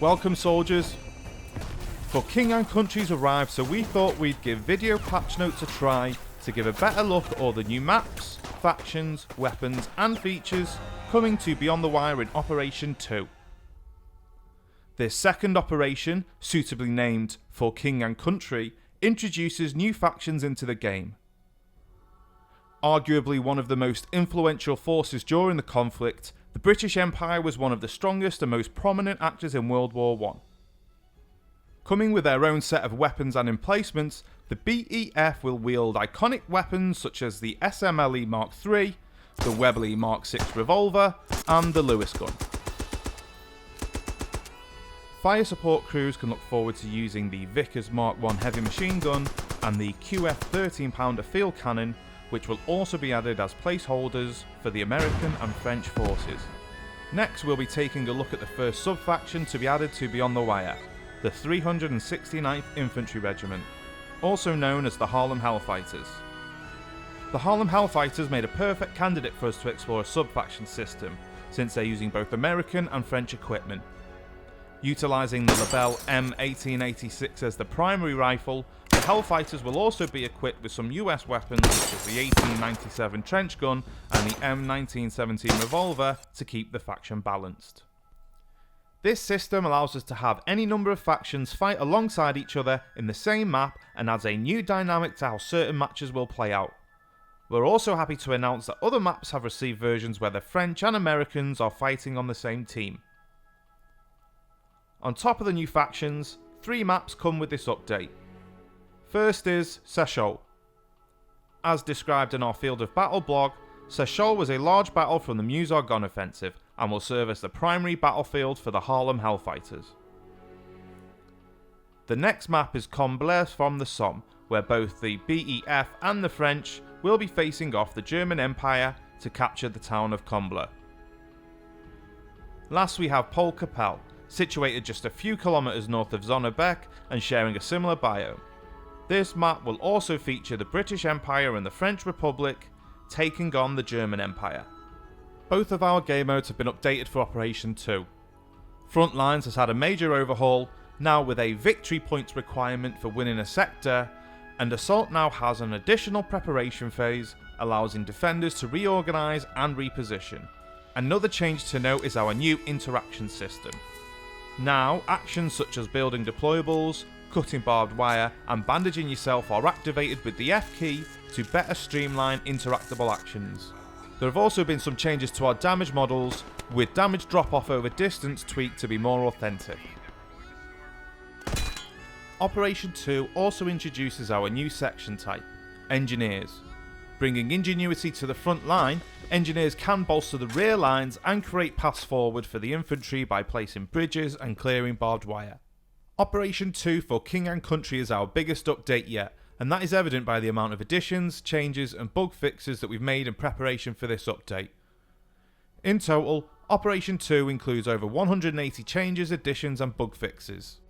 Welcome soldiers. For King and Country's arrived, so we thought we'd give video patch notes a try to give a better look at all the new maps, factions, weapons and features coming to Beyond the Wire in Operation 2. This second operation, suitably named For King and Country, introduces new factions into the game. Arguably one of the most influential forces during the conflict, the British Empire was one of the strongest and most prominent actors in World War I. Coming with their own set of weapons and emplacements, the BEF will wield iconic weapons such as the SMLE Mark III, the Webley Mark VI revolver, and the Lewis gun. Fire support crews can look forward to using the Vickers Mark I heavy machine gun and the QF 13-pounder field cannon, which will also be added as placeholders for the American and French forces. Next, we'll be taking a look at the first sub-faction to be added to Beyond the Wire, the 369th Infantry Regiment, also known as the Harlem Hellfighters. The Harlem Hellfighters made a perfect candidate for us to explore a sub-faction system, since they're using both American and French equipment. Utilising the Lebel M1886 as the primary rifle, the Hellfighters will also be equipped with some US weapons such as the 1897 trench gun and the M1917 revolver to keep the faction balanced. This system allows us to have any number of factions fight alongside each other in the same map and adds a new dynamic to how certain matches will play out. We're also happy to announce that other maps have received versions where the French and Americans are fighting on the same team. On top of the new factions, 3 maps come with this update. First is Seychelles. As described in our Field of Battle blog, Seychelles was a large battle from the Meuse-Argonne offensive and will serve as the primary battlefield for the Harlem Hellfighters. The next map is Combles from the Somme, where both the BEF and the French will be facing off the German Empire to capture the town of Combles. Last we have Pol Capelle, situated just a few kilometres north of Zonnebeck and sharing a similar biome. This map will also feature the British Empire and the French Republic taking on the German Empire. Both of our game modes have been updated for Operation 2. Frontlines has had a major overhaul, now with a victory points requirement for winning a sector, and Assault now has an additional preparation phase, allowing defenders to reorganise and reposition. Another change to note is our new interaction system. Now, actions such as building deployables, cutting barbed wire and bandaging yourself are activated with the F key to better streamline interactable actions. There have also been some changes to our damage models, with damage drop off over distance tweaked to be more authentic. Operation 2 also introduces our new section type, Engineers. Bringing ingenuity to the front line, engineers can bolster the rear lines and create paths forward for the infantry by placing bridges and clearing barbed wire. Operation 2 for King and Country is our biggest update yet, and that is evident by the amount of additions, changes and bug fixes that we've made in preparation for this update. In total, Operation 2 includes over 180 changes, additions and bug fixes.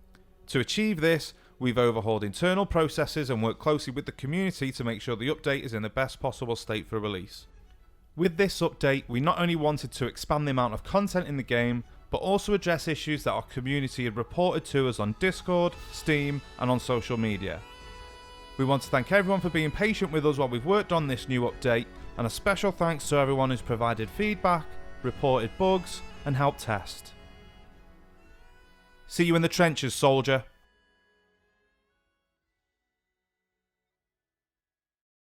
To achieve this, we've overhauled internal processes and worked closely with the community to make sure the update is in the best possible state for release. With this update, we not only wanted to expand the amount of content in the game, but also address issues that our community had reported to us on Discord, Steam and on social media. We want to thank everyone for being patient with us while we've worked on this new update, and a special thanks to everyone who's provided feedback, reported bugs and helped test. See you in the trenches, soldier.